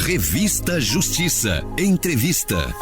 Revista Justiça. Entrevista.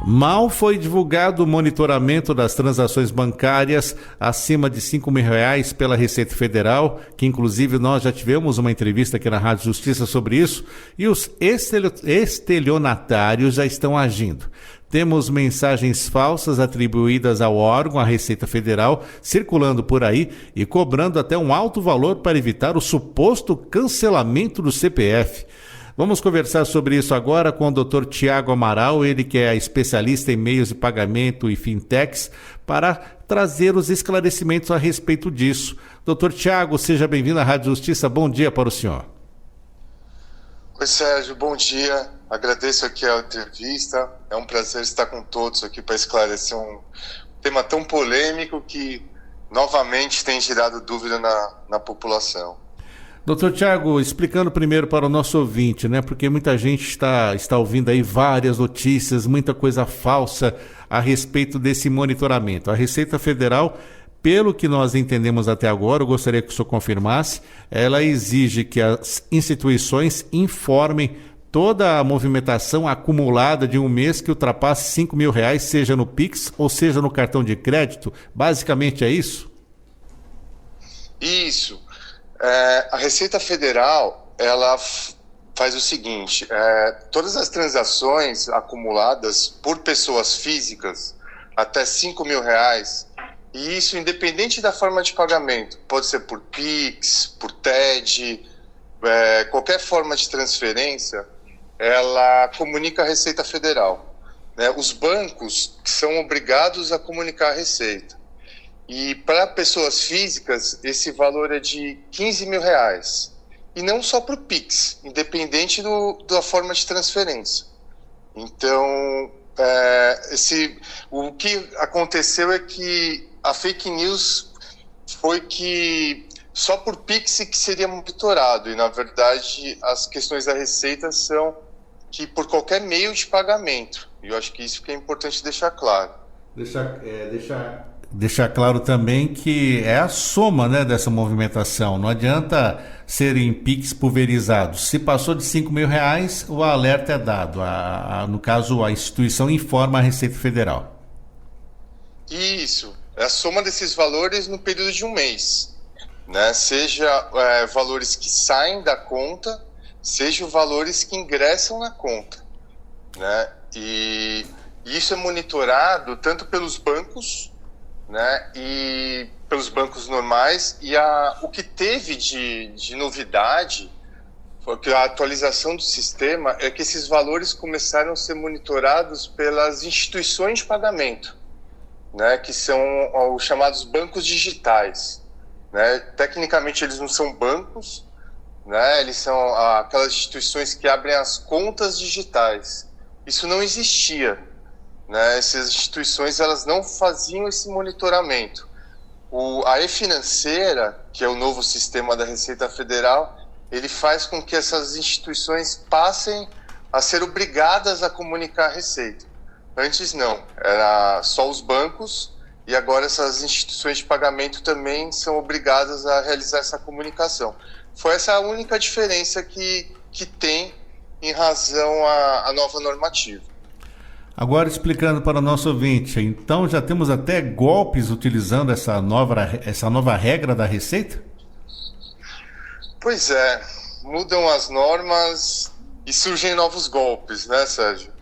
Mal foi divulgado o monitoramento das transações bancárias acima de R$5.000 pela Receita Federal, que inclusive nós já tivemos uma entrevista aqui na Rádio Justiça sobre isso, e os estelionatários já estão agindo. Temos mensagens falsas atribuídas ao órgão, à Receita Federal, circulando por aí e cobrando até um alto valor para evitar o suposto cancelamento do CPF. Vamos conversar sobre isso agora com o Dr. Tiago Amaral, ele que é especialista em meios de pagamento e fintechs, para trazer os esclarecimentos a respeito disso. Dr. Tiago, seja bem-vindo à Rádio Justiça. Bom dia para o senhor. Oi, Sérgio, bom dia. Agradeço aqui a entrevista. É um prazer estar com todos aqui para esclarecer um tema tão polêmico que novamente tem gerado dúvida na população. Doutor Tiago, explicando primeiro para o nosso ouvinte, né? Porque muita gente está ouvindo aí várias notícias, muita coisa falsa a respeito desse monitoramento. A Receita Federal, pelo que nós entendemos até agora, eu gostaria que o senhor confirmasse, ela exige que as instituições informem toda a movimentação acumulada de um mês que ultrapasse R$5.000, seja no Pix ou seja no cartão de crédito. Basicamente é isso? Isso. A Receita Federal, ela faz o seguinte, todas as transações acumuladas por pessoas físicas até R$5.000, e isso independente da forma de pagamento, pode ser por Pix, por TED, qualquer forma de transferência, ela comunica a Receita Federal, né? Os bancos são obrigados a comunicar a Receita. E para pessoas físicas, esse valor é de R$15.000. E não só para o Pix, independente da forma de transferência. Então, o que aconteceu é que a fake news foi que só por Pix que seria monitorado. E, na verdade, as questões da Receita são que por qualquer meio de pagamento. E eu acho que isso que é importante deixar claro. Deixar claro também que é a soma, né, dessa movimentação. Não adianta serem Pix pulverizados. Se passou de R$5.000, o alerta é dado. No caso, a instituição informa a Receita Federal. Isso. É a soma desses valores no período de um mês, né? Seja valores que saem da conta, seja valores que ingressam na conta, né? E isso é monitorado tanto pelos bancos, né, e pelos bancos normais, e o que teve de novidade foi que a atualização do sistema é que esses valores começaram a ser monitorados pelas instituições de pagamento, né, que são os chamados bancos digitais, né? Tecnicamente eles não são bancos, né, eles são aquelas instituições que abrem as contas digitais. Isso não existia, né? Essas instituições elas não faziam esse monitoramento. A e-financeira, que é o novo sistema da Receita Federal, ele faz com que essas instituições passem a ser obrigadas a comunicar a Receita. Antes não, era só os bancos, e agora essas instituições de pagamento também são obrigadas a realizar essa comunicação. Foi essa a única diferença que tem em razão à nova normativa. Agora explicando para o nosso ouvinte, então já temos até golpes utilizando essa nova regra da Receita? Pois é, mudam as normas e surgem novos golpes, né, Sérgio?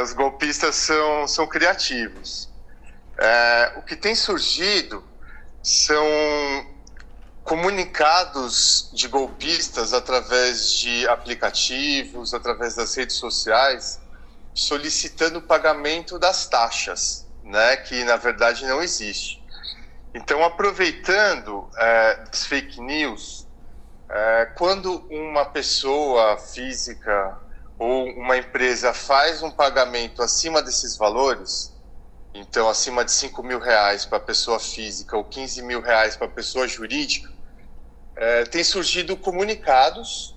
Os golpistas são criativos. O que tem surgido são comunicados de golpistas através de aplicativos, através das redes sociais, solicitando o pagamento das taxas, né, que na verdade não existe. Então, aproveitando as fake news, quando uma pessoa física ou uma empresa faz um pagamento acima desses valores, então acima de R$5.000 para pessoa física ou R$15.000 para pessoa jurídica, tem surgido comunicados,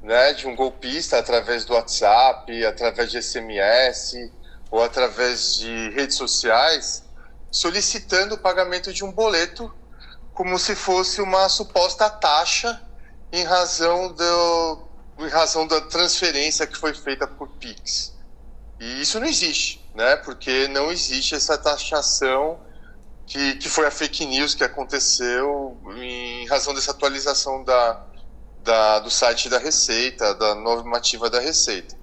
né, de um golpista através do WhatsApp, através de SMS ou através de redes sociais, solicitando o pagamento de um boleto como se fosse uma suposta taxa em razão em razão da transferência que foi feita por Pix. E isso não existe, né? Porque não existe essa taxação que foi a fake news que aconteceu em razão dessa atualização do site da Receita, da normativa da Receita.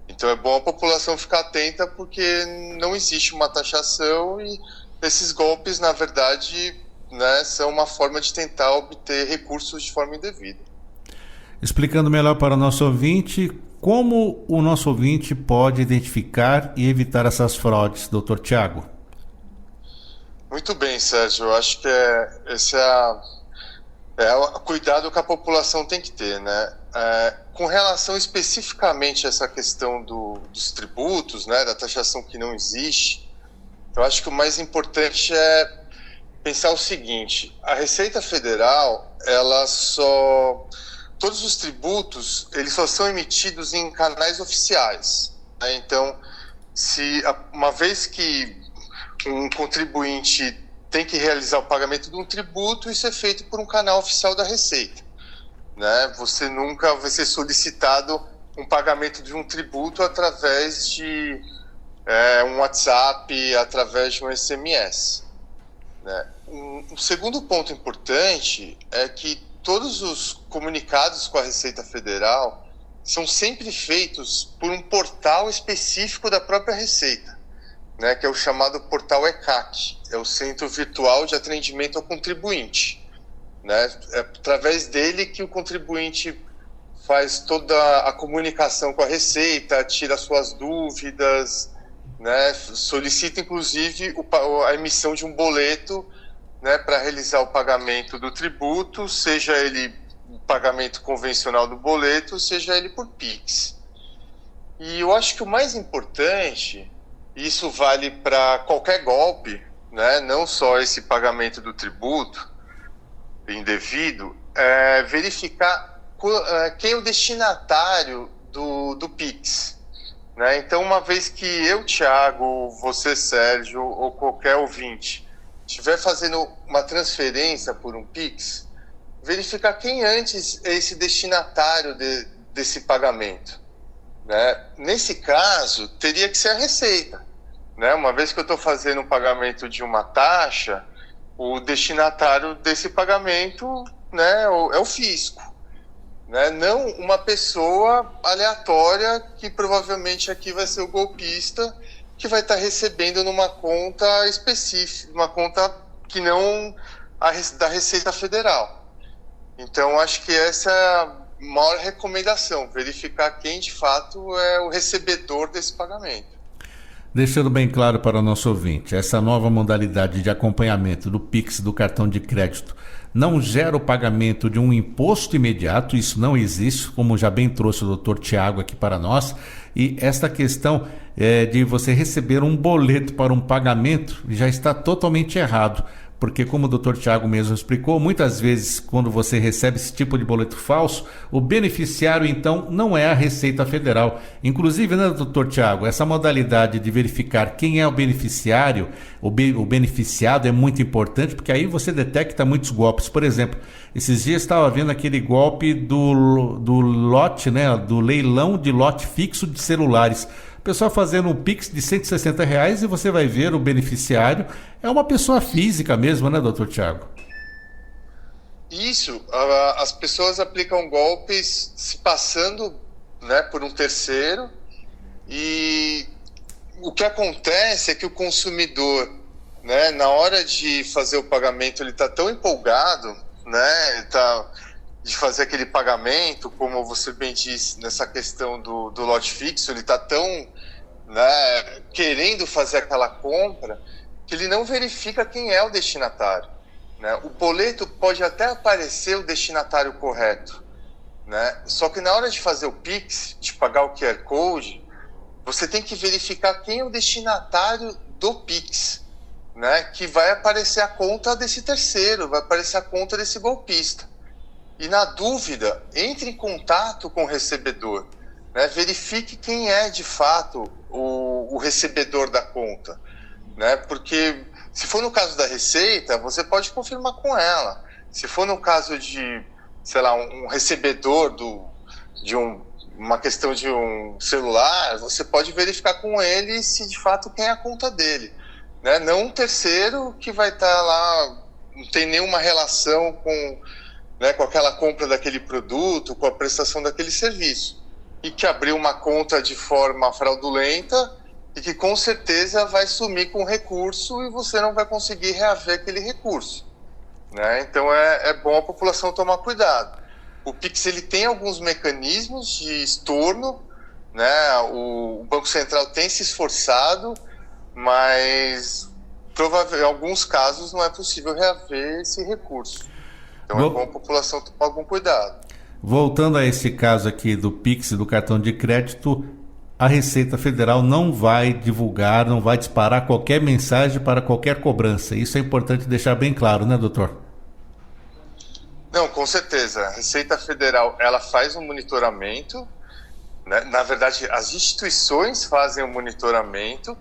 Então é bom a população ficar atenta, porque não existe uma taxação e esses golpes, na verdade, né, são uma forma de tentar obter recursos de forma indevida. Explicando melhor para o nosso ouvinte, como o nosso ouvinte pode identificar e evitar essas fraudes, Dr. Tiago? Muito bem, Sérgio. Eu acho que esse o cuidado que a população tem que ter, né? Com relação especificamente a essa questão dos tributos, né, da taxação que não existe, eu acho que o mais importante é pensar o seguinte: a Receita Federal, todos os tributos, eles só são emitidos em canais oficiais, né? Então, uma vez que um contribuinte tem que realizar o pagamento de um tributo, isso é feito por um canal oficial da Receita, né? Você nunca vai ser solicitado um pagamento de um tributo através de um WhatsApp, através de um SMS, né? Um segundo ponto importante é que todos os comunicados com a Receita Federal são sempre feitos por um portal específico da própria Receita, né, que é o chamado portal ECAC, é o Centro Virtual de Atendimento ao Contribuinte, né? É através dele que o contribuinte faz toda a comunicação com a Receita, tira suas dúvidas, né, solicita inclusive a emissão de um boleto, né, para realizar o pagamento do tributo, seja ele o pagamento convencional do boleto, seja ele por Pix. E eu acho que o mais importante, isso vale para qualquer golpe, né, não só esse pagamento do tributo indevido, é verificar quem é o destinatário do Pix, né? Então, uma vez que eu, Thiago, você, Sérgio, ou qualquer ouvinte estiver fazendo uma transferência por um Pix, verificar quem antes é esse destinatário desse pagamento, né? Nesse caso, teria que ser a Receita, né? Uma vez que eu estou fazendo um pagamento de uma taxa, o destinatário desse pagamento, né, é o fisco, né? Não uma pessoa aleatória que provavelmente aqui vai ser o golpista, que vai estar recebendo numa conta específica, uma conta que não da Receita Federal. Então, acho que essa é a maior recomendação, verificar quem de fato é o recebedor desse pagamento. Deixando bem claro para o nosso ouvinte, essa nova modalidade de acompanhamento do Pix, do cartão de crédito, não gera o pagamento de um imposto imediato, isso não existe, como já bem trouxe o Dr. Tiago aqui para nós. E esta questão de você receber um boleto para um pagamento já está totalmente errado, porque, como o Dr. Tiago mesmo explicou, muitas vezes quando você recebe esse tipo de boleto falso, o beneficiário então não é a Receita Federal. Inclusive, né, Dr. Tiago, essa modalidade de verificar quem é o beneficiário, o beneficiado, é muito importante, porque aí você detecta muitos golpes. Por exemplo, esses dias estava vendo aquele golpe do lote, né, do leilão de lote fixo de celulares. O pessoal fazendo um Pix de R$160 e você vai ver o beneficiário é uma pessoa física mesmo, né, Dr. Tiago? Isso, as pessoas aplicam golpes se passando, né, por um terceiro, e o que acontece é que o consumidor, né, na hora de fazer o pagamento, ele está tão empolgado, né, de fazer aquele pagamento, como você bem disse, nessa questão do lote fixo, ele está tão, né, querendo fazer aquela compra, que ele não verifica quem é o destinatário, né? O boleto pode até aparecer o destinatário correto, né? Só que na hora de fazer o Pix, de pagar o QR Code, você tem que verificar quem é o destinatário do Pix, né? Que vai aparecer a conta desse terceiro, vai aparecer a conta desse golpista. E na dúvida, entre em contato com o recebedor, né? Verifique quem é de fato o recebedor da conta, né? Porque se for no caso da Receita, você pode confirmar com ela. Se for no caso de, sei lá, um recebedor uma questão de um celular, você pode verificar com ele se de fato quem é a conta dele, né? Não um terceiro que vai estar lá, não tem nenhuma relação com, né, com aquela compra daquele produto, com a prestação daquele serviço, e que abriu uma conta de forma fraudulenta e que com certeza vai sumir com o recurso e você não vai conseguir reaver aquele recurso, né? Então é bom a população tomar cuidado. O Pix ele tem alguns mecanismos de estorno, né? O Banco Central tem se esforçado, mas em alguns casos não é possível reaver esse recurso. Então é bom a população tomar algum cuidado. Voltando a esse caso aqui do Pix e do cartão de crédito, a Receita Federal não vai divulgar, não vai disparar qualquer mensagem para qualquer cobrança. Isso é importante deixar bem claro, né, doutor? Não, com certeza. A Receita Federal, ela faz um monitoramento, né? Na verdade, as instituições fazem o monitoramento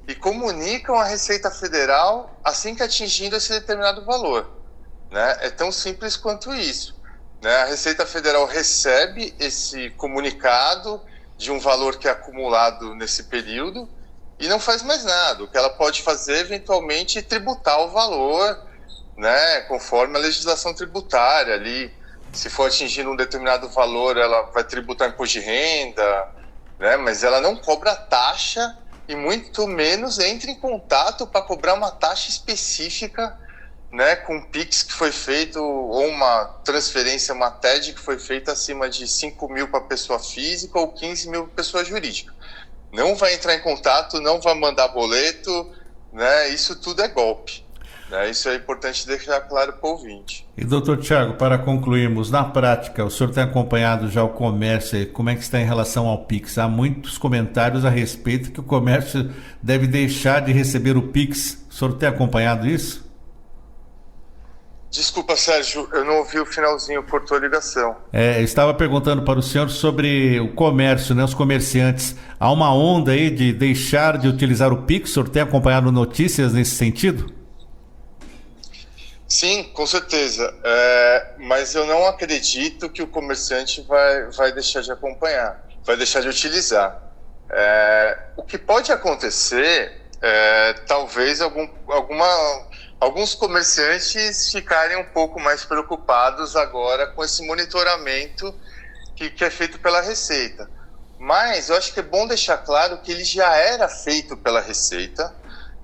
e comunicam à Receita Federal assim que atingindo esse determinado valor, né? É tão simples quanto isso, né? A Receita Federal recebe esse comunicado de um valor que é acumulado nesse período e não faz mais nada. O que ela pode fazer, eventualmente, é tributar o valor, né, conforme a legislação tributária ali. Se for atingindo um determinado valor, ela vai tributar imposto de renda, né, mas ela não cobra taxa e muito menos entra em contato para cobrar uma taxa específica, né, com um Pix que foi feito ou uma transferência, uma TED que foi feita acima de 5 mil para pessoa física ou 15 mil para pessoa jurídica. Não vai entrar em contato, não vai mandar boleto, né, isso tudo é golpe. Isso é importante deixar claro para o ouvinte. E doutor Tiago, para concluirmos, na prática, o senhor tem acompanhado já o comércio, como é que está em relação ao Pix? Há muitos comentários a respeito que o comércio deve deixar de receber o Pix. O senhor tem acompanhado isso? Desculpa, Sérgio, eu não ouvi o finalzinho, cortou a ligação. Eu estava perguntando para o senhor sobre o comércio, né, os comerciantes. Há uma onda aí de deixar de utilizar o Pix? O senhor tem acompanhado notícias nesse sentido? Sim, com certeza. Mas eu não acredito que o comerciante vai deixar de acompanhar, vai deixar de utilizar. O que pode acontecer talvez alguns comerciantes ficarem um pouco mais preocupados agora com esse monitoramento que é feito pela Receita. Mas eu acho que é bom deixar claro que ele já era feito pela Receita,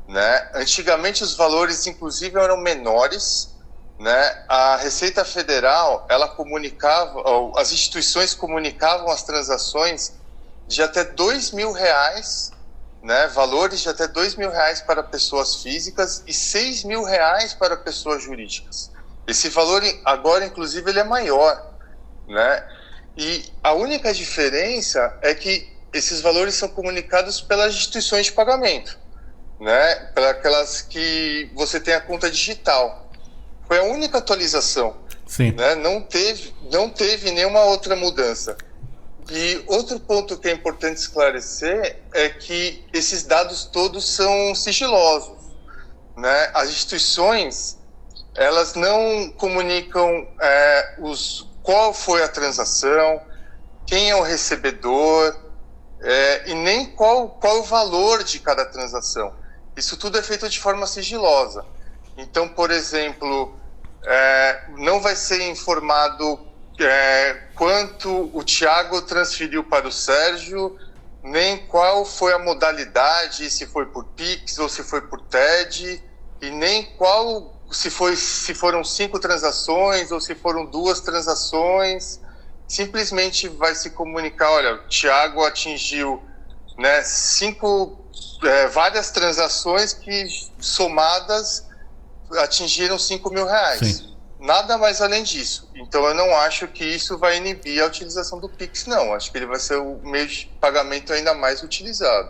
né? Antigamente os valores inclusive eram menores, né? A Receita Federal, ela comunicava, as instituições comunicavam as transações de até R$2.000, né? Valores de até R$2.000 para pessoas físicas e R$6.000 para pessoas jurídicas. Esse valor agora inclusive ele é maior, né? E a única diferença é que esses valores são comunicados pelas instituições de pagamento, né, para aquelas que você tem a conta digital. Foi a única atualização. Sim. Né? Não teve nenhuma outra mudança. E outro ponto que é importante esclarecer é que esses dados todos são sigilosos, né? As instituições, elas não comunicam qual foi a transação, quem é o recebedor, e nem qual o valor de cada transação. Isso tudo é feito de forma sigilosa. Então, por exemplo, não vai ser informado quanto o Tiago transferiu para o Sérgio, nem qual foi a modalidade, se foi por Pix ou se foi por TED, e nem se foram 5 transações ou se foram 2 transações. Simplesmente vai se comunicar, olha, o Tiago atingiu, né, 5 várias transações que somadas atingiram R$5.000. Sim. Nada mais além disso. Então eu não acho que isso vai inibir a utilização do Pix, não. Acho que ele vai ser o meio de pagamento ainda mais utilizado.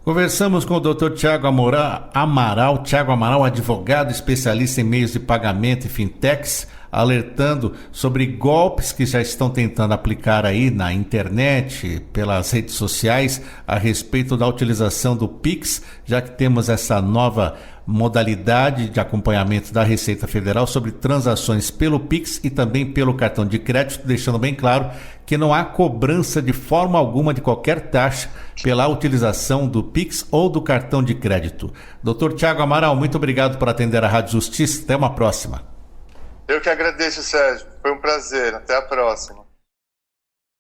Conversamos com o Dr. Tiago Amaral, advogado especialista em meios de pagamento e fintechs. alertando sobre golpes que já estão tentando aplicar aí na internet, pelas redes sociais, a respeito da utilização do Pix, já que temos essa nova modalidade de acompanhamento da Receita Federal sobre transações pelo Pix e também pelo cartão de crédito, deixando bem claro que não há cobrança de forma alguma de qualquer taxa pela utilização do Pix ou do cartão de crédito. Dr. Tiago Amaral, muito obrigado por atender a Rádio Justiça. Até uma próxima. Eu que agradeço, Sérgio. Foi um prazer. Até a próxima.